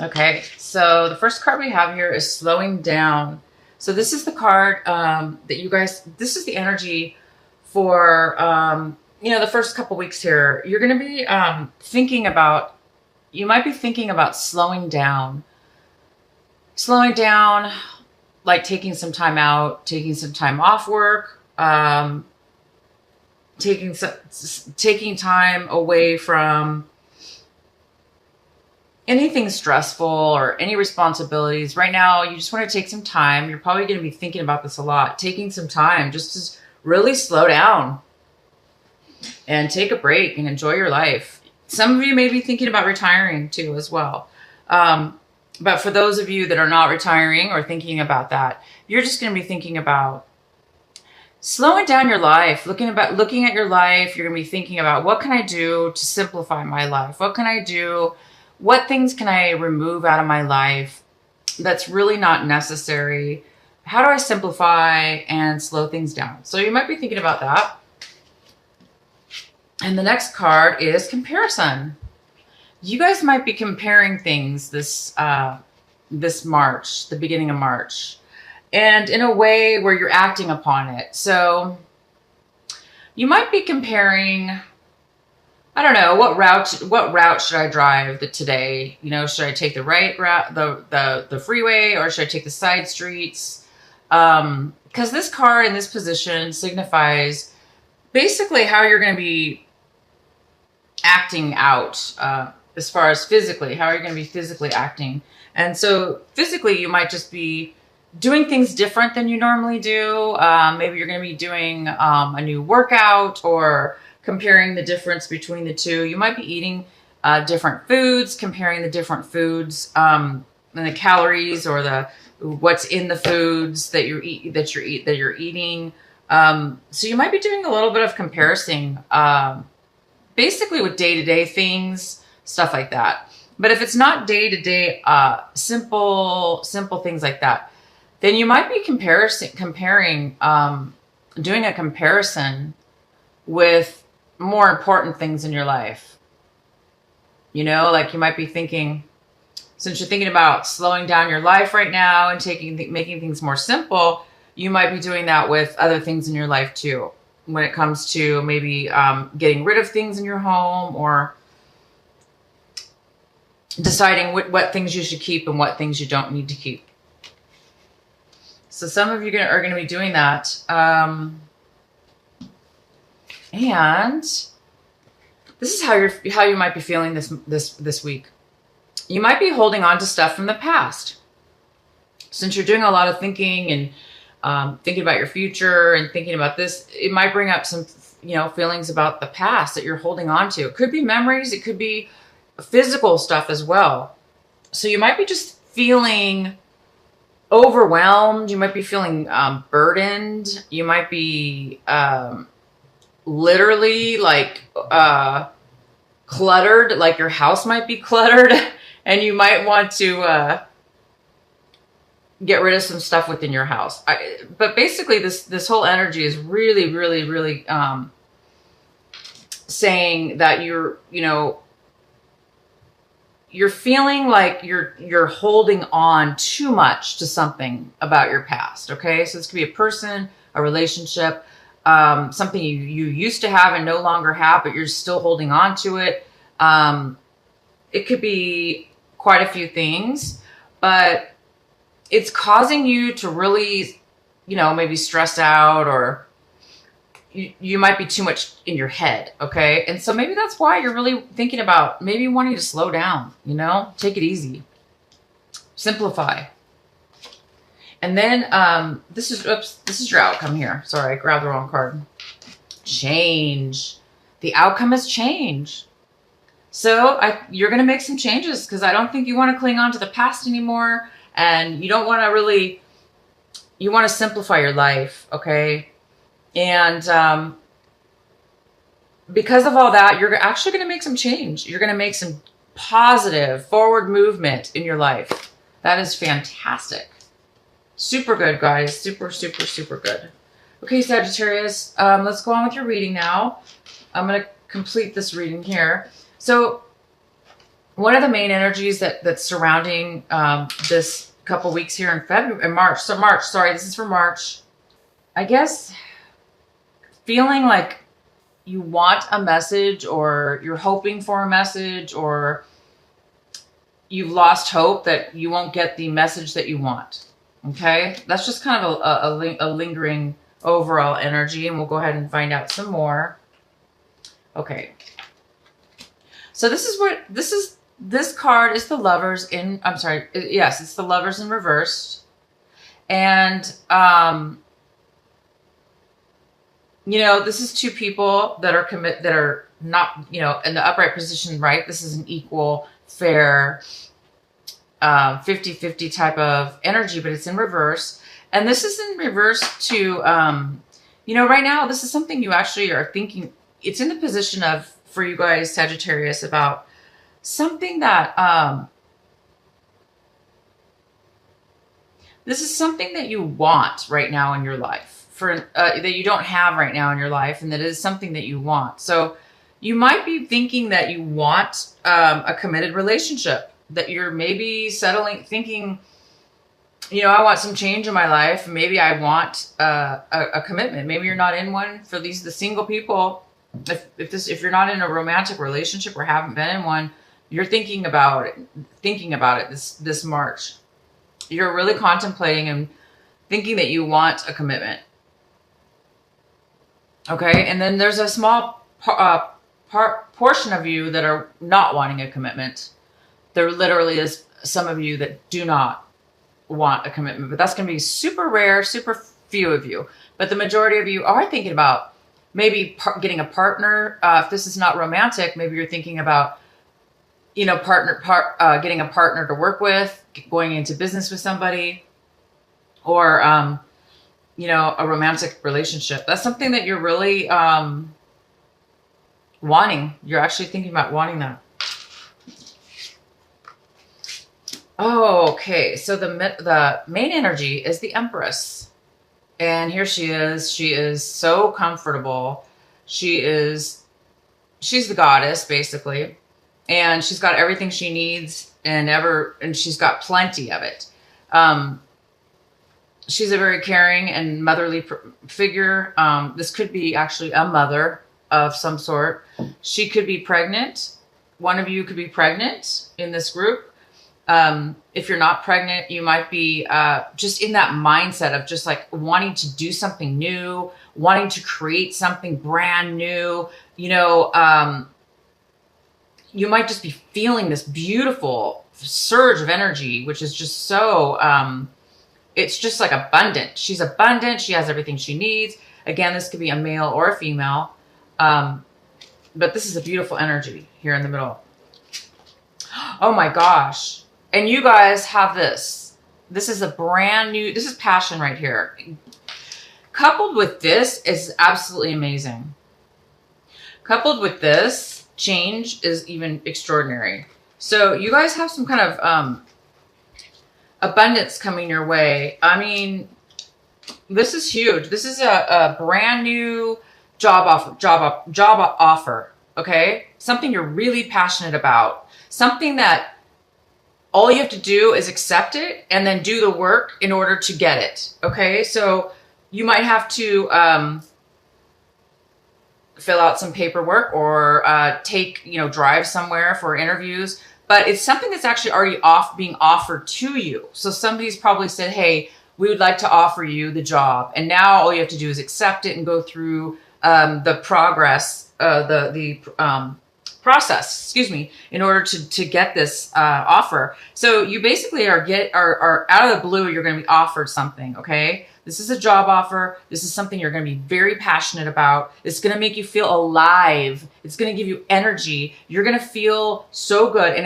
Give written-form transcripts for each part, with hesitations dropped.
Okay, so the first card we have here is slowing down. So this is the card that you guys, this is the energy for, the first couple weeks here. You're going to be thinking about, you might be thinking about slowing down. Slowing down, like taking some time out, taking some time off work, taking time away from anything stressful or any responsibilities. Right now, you just want to take some time. You're probably going to be thinking about this a lot. Taking some time just to really slow down and take a break and enjoy your life. Some of you may be thinking about retiring too as well. But for those of you that are not retiring or thinking about that, you're just going to be thinking about slowing down your life, looking at your life. You're going to be thinking about, what can I do to simplify my life? What can I do? What things can I remove out of my life that's really not necessary? How do I simplify and slow things down? So you might be thinking about that. And the next card is comparison. You guys might be comparing things this March, the beginning of March, and in a way where you're acting upon it. So you might be comparing, I don't know, what route should I drive today? Should I take the right route, the freeway, or should I take the side streets? Because this card in this position signifies basically how you're going to be acting out, as far as physically, how are you going to be physically acting? And so physically, you might just be doing things different than you normally do. Maybe you're going to be doing a new workout, or comparing the difference between the two. You might be eating different foods, comparing the different foods, and the calories, or what's in the foods that you're eating. So you might be doing a little bit of comparison, basically with day-to-day things, stuff like that. But if it's not day-to-day, simple things like that, then you might be doing a comparison with more important things in your life. Like you might be thinking, since you're thinking about slowing down your life right now and making things more simple, you might be doing that with other things in your life too. When it comes to maybe getting rid of things in your home, or deciding what things you should keep and what things you don't need to keep. So some of you are going to be doing that. And this is how you might be feeling this week. You might be holding on to stuff from the past. Since you're doing a lot of thinking and thinking about your future and thinking about this, it might bring up some, feelings about the past that you're holding on to. It could be memories. It could be physical stuff as well. So you might be just feeling overwhelmed. You might be feeling burdened. You might be literally cluttered, like your house might be cluttered, and you might want to get rid of some stuff within your house. But basically this whole energy is really, really, really saying that you're feeling like you're holding on too much to something about your past. Okay, so this could be a person, a relationship, something you used to have and no longer have, but you're still holding on to it. It could be quite a few things, but it's causing you to really, maybe stress out, or you might be too much in your head. Okay. And so maybe that's why you're really thinking about maybe wanting to slow down, take it easy, simplify. And then, this is your outcome here. Sorry, I grabbed the wrong card. Change. The outcome is change. So you're going to make some changes, because I don't think you want to cling on to the past anymore. And you don't want to really, you want to simplify your life. Okay. And because of all that, you're actually going to make some change. You're going to make some positive forward movement in your life. That is fantastic. Super good, guys. Super, super, super good. Okay, Sagittarius, let's go on with your reading now. I'm going to complete this reading here. So one of the main energies that's surrounding this couple weeks here in February, March. So March, sorry, this is for March. I guess feeling like you want a message, or you're hoping for a message, or you've lost hope that you won't get the message that you want. Okay, that's just kind of a lingering overall energy, and we'll go ahead and find out some more. Okay, so this card is the Lovers in, I'm sorry, yes, it's the Lovers in reverse. And you know, this is two people that are not, you know, in the upright position, right? This is an equal, fair, 50-50 type of energy, but it's in reverse. And this is in reverse to, you know, right now, this is something you actually are thinking. It's in the position of, for you guys, Sagittarius, about something that, this is something that you want right now in your life, for that you don't have right now in your life, and that is something that you want. So you might be thinking that you want a committed relationship, that you're maybe thinking, you know, I want some change in my life. Maybe I want a commitment. Maybe you're not in one. For the single people, if you're not in a romantic relationship or haven't been in one, you're thinking about it this March. You're really contemplating and thinking that you want a commitment. Okay, and then there's a small portion of you that are not wanting a commitment. There literally is some of you that do not want a commitment, but that's going to be super rare, super few of you. But the majority of you are thinking about maybe getting a partner. If this is not romantic, maybe you're thinking about, you know, getting a partner to work with, going into business with somebody, or, you know, a romantic relationship. That's something that you're really wanting. You're actually thinking about wanting that. Oh, okay. So the main energy is the Empress. And here she is. She is so comfortable. She's the goddess, basically. And she's got everything she needs, and she's got plenty of it. She's a very caring and motherly figure. This could be actually a mother of some sort. She could be pregnant. One of you could be pregnant in this group. If you're not pregnant, you might be just in that mindset of just like wanting to do something new, wanting to create something brand new. You know, you might just be feeling this beautiful surge of energy, which is just so, it's just like abundant. She's abundant. She has everything she needs. Again, this could be a male or a female. But this is a beautiful energy here in the middle. Oh my gosh. And you guys have this. This is a brand new, this is passion right here. Coupled with this is absolutely amazing. Coupled with this, change is even extraordinary. So you guys have some kind of abundance coming your way. I mean, this is huge. This is a brand new job offer. Okay. Something you're really passionate about. Something that all you have to do is accept it and then do the work in order to get it. Okay. So you might have to, fill out some paperwork or, drive somewhere for interviews, but it's something that's actually already being offered to you. So somebody's probably said, hey, we would like to offer you the job. And now all you have to do is accept it and go through, the process, in order to get this offer. So you basically are out of the blue, you're going to be offered something. Okay. This is a job offer. This is something you're going to be very passionate about. It's going to make you feel alive. It's going to give you energy. You're going to feel so good. And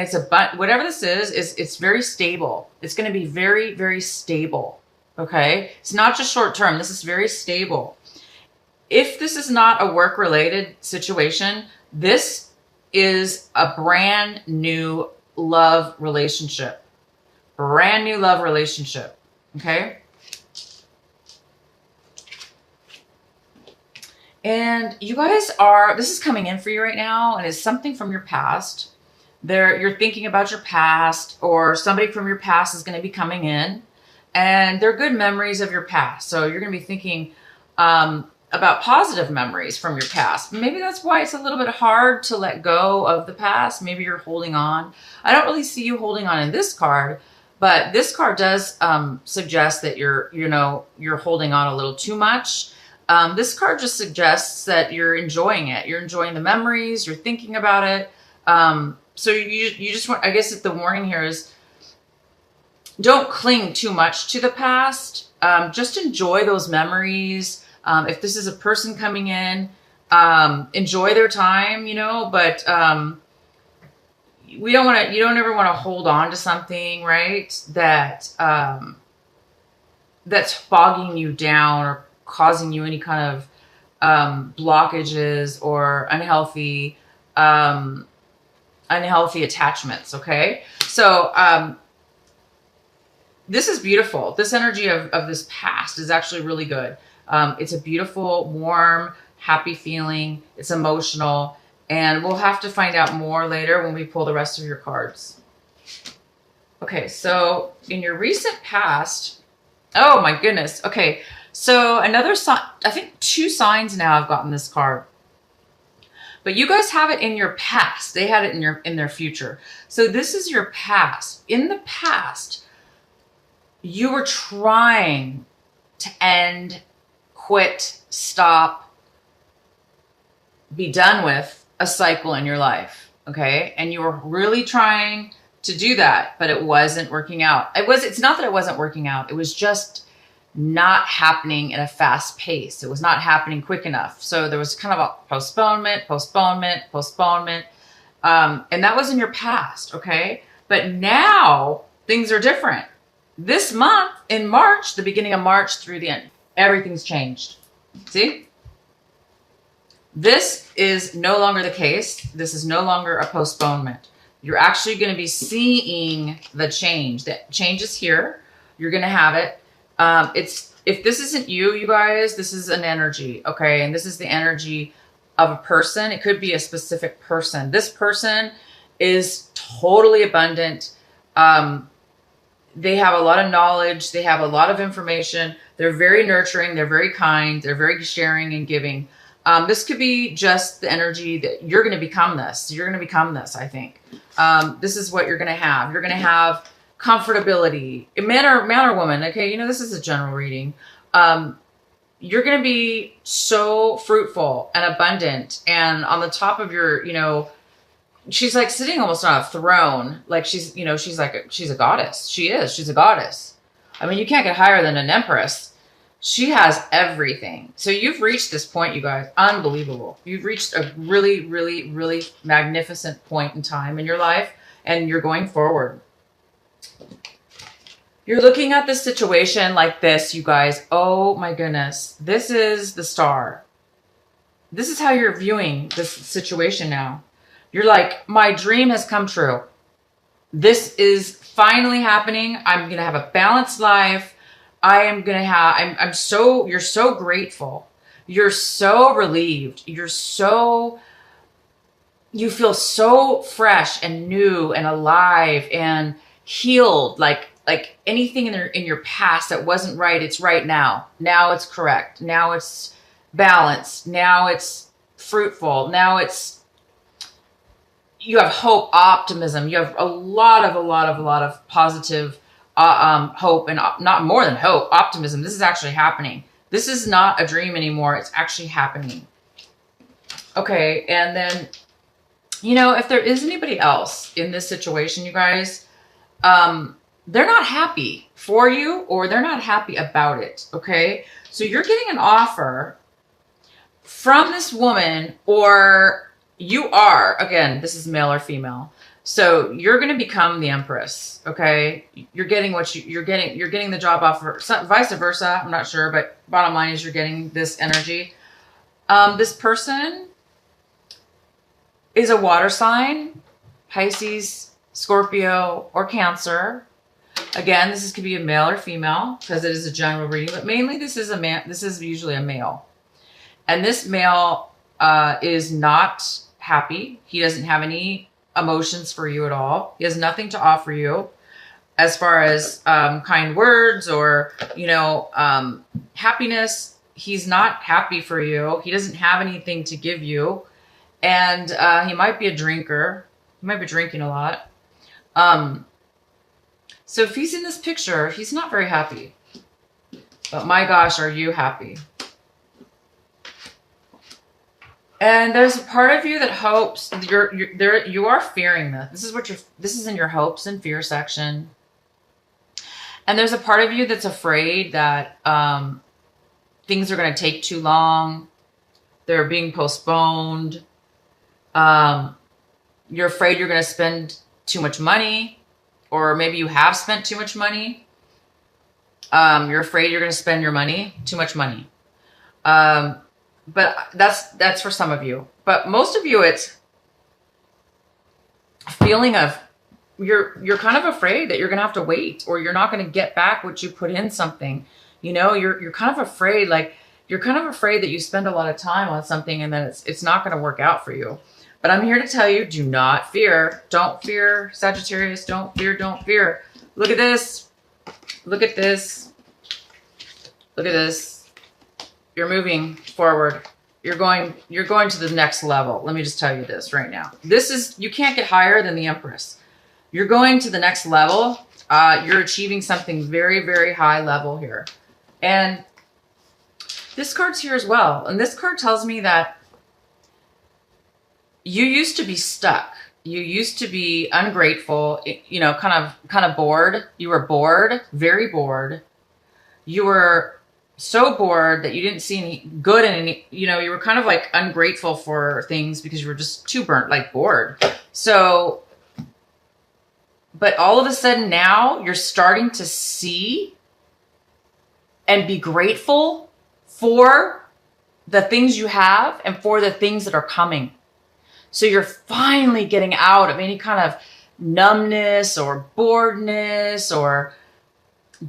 whatever this is it's very stable. It's going to be very, very stable. Okay. It's not just short term. This is very stable. If this is not a work related situation, this is a brand new love relationship. Brand new love relationship. Okay. And you guys this is coming in for you right now, and it's something from your past. You're thinking about your past, or somebody from your past is going to be coming in, and they're good memories of your past. So you're going to be thinking about positive memories from your past. Maybe that's why it's a little bit hard to let go of the past. Maybe you're holding on. I don't really see you holding on in this card, but this card does suggest that you're holding on a little too much. This card just suggests that you're enjoying it. You're enjoying the memories. You're thinking about it. So you just want, I guess the warning here is, don't cling too much to the past. Just enjoy those memories. If this is a person coming in, enjoy their time, but you don't ever want to hold on to something, right? That's bogging you down or causing you any kind of blockages or unhealthy attachments. Okay. So, this is beautiful. This energy of this past is actually really good. It's a beautiful, warm, happy feeling. It's emotional, and we'll have to find out more later when we pull the rest of your cards. Okay. So in your recent past, oh my goodness. Okay. So another sign, I think 2 signs now I've gotten this card. But you guys have it in your past. They had it in their future. So this is your past. In the past, you were trying to end, quit, stop, be done with a cycle in your life. Okay? And you were really trying to do that, but it wasn't working out. It's not that it wasn't working out. It was just not happening at a fast pace. It was not happening quick enough. So there was kind of a postponement. And that was in your past. Okay. But now things are different. This month in March, the beginning of March through the end, everything's changed. See? This is no longer the case. This is no longer a postponement. You're actually going to be seeing the change. The change is here. You're going to have it. If this isn't you guys, this is an energy, okay? And this is the energy of a person. It could be a specific person. This person is totally abundant. They have a lot of knowledge. They have a lot of information. They're very nurturing. They're very kind. They're very sharing and giving. This could be just the energy that you're going to become this. You're going to become this, I think. This is what you're going to have. You're going to have comfortability, man or woman. Okay. This is a general reading. You're going to be so fruitful and abundant, and on the top of your, she's like sitting almost on a throne. Like she's a goddess. She's a goddess. I mean, you can't get higher than an empress. She has everything. So you've reached this point, you guys. Unbelievable. You've reached a really, really, really magnificent point in time in your life, and you're going forward. You're looking at this situation like this, you guys. Oh my goodness. This is the star. This is how you're viewing this situation now. You're like, my dream has come true. This is finally happening. I'm going to have a balanced life. you're so grateful. You're so relieved. You feel so fresh and new and alive and healed. Like anything in your past that wasn't right, it's right now. Now it's correct. Now it's balanced. Now it's fruitful. Now you have hope, optimism. You have a lot of positive hope, and not more than hope, optimism. This is actually happening. This is not a dream anymore. It's actually happening. Okay. And then, if there is anybody else in this situation, you guys, they're not happy for you, or they're not happy about it. Okay. So you're getting an offer from this woman, or you are, again, this is male or female. So you're going to become the empress. Okay. You're getting you're getting the job offer, vice versa. I'm not sure, but bottom line is you're getting this energy. This person is a water sign, Pisces, Scorpio, or Cancer. Again, could be a male or female because it is a general reading, but mainly this is a man. This is usually a male, and this male is not happy. He doesn't have any emotions for you at all. He has nothing to offer you as far as kind words or, happiness. He's not happy for you. He doesn't have anything to give you. And he might be a drinker. He might be drinking a lot. So if he's in this picture, he's not very happy. But my gosh, are you happy? And there's a part of you that hopes you are fearing this. This is in your hopes and fear section. And there's a part of you that's afraid that things are going to take too long. They're being postponed. You're afraid you're going to spend too much money, or maybe you have spent too much money. You're afraid you're going to spend your money, too much money. But that's for some of you. But most of you, it's a feeling of you're kind of afraid that you're going to have to wait, or you're not going to get back what you put in something. You're kind of afraid, you're kind of afraid that you spend a lot of time on something and then it's not going to work out for you. But I'm here to tell you, do not fear. Don't fear, Sagittarius. Don't fear. Don't fear. Look at this. Look at this. Look at this. You're moving forward. You're going to the next level. Let me just tell you this right now. You can't get higher than the Empress. You're going to the next level. You're achieving something very, very high level here. And this card's here as well. And this card tells me that you used to be stuck. You used to be ungrateful, kind of bored. You were bored, very bored. You were so bored that you didn't see any good in any, you were kind of like ungrateful for things because you were just too bored. So, but all of a sudden now you're starting to see and be grateful for the things you have and for the things that are coming. So you're finally getting out of any kind of numbness or boredness or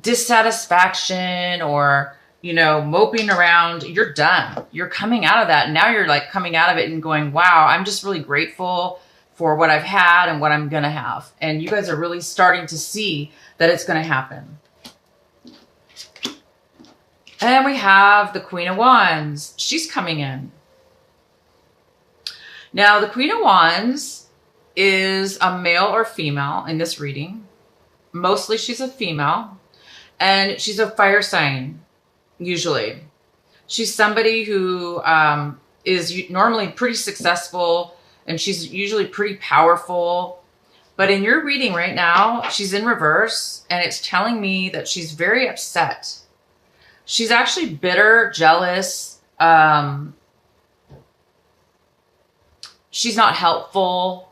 dissatisfaction or, moping around. You're done. You're coming out of that. And now you're coming out of it and going, wow, I'm just really grateful for what I've had and what I'm going to have. And you guys are really starting to see that it's going to happen. And we have the Queen of Wands. She's coming in. Now, the Queen of Wands is a male or female in this reading. Mostly she's a female. And she's a fire sign, usually. She's somebody who is normally pretty successful. And she's usually pretty powerful. But in your reading right now, she's in reverse. And it's telling me that she's very upset. She's actually bitter, jealous. She's not helpful.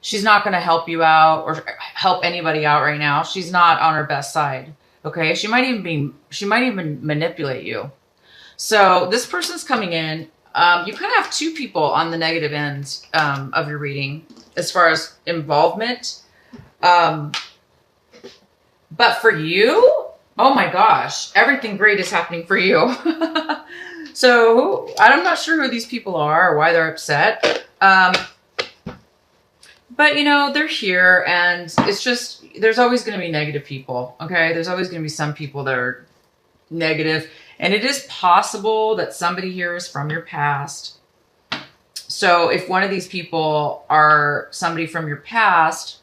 She's not going to help you out or help anybody out right now. She's not on her best side. Okay. She might even manipulate you. So this person's coming in. You kind of have two people on the negative end of your reading as far as involvement. But for you, oh my gosh, everything great is happening for you. So I'm not sure who these people are or why they're upset. But they're here, and it's just, there's always going to be negative people. Okay. There's always going to be some people that are negative, and it is possible that somebody here is from your past. So if one of these people are somebody from your past,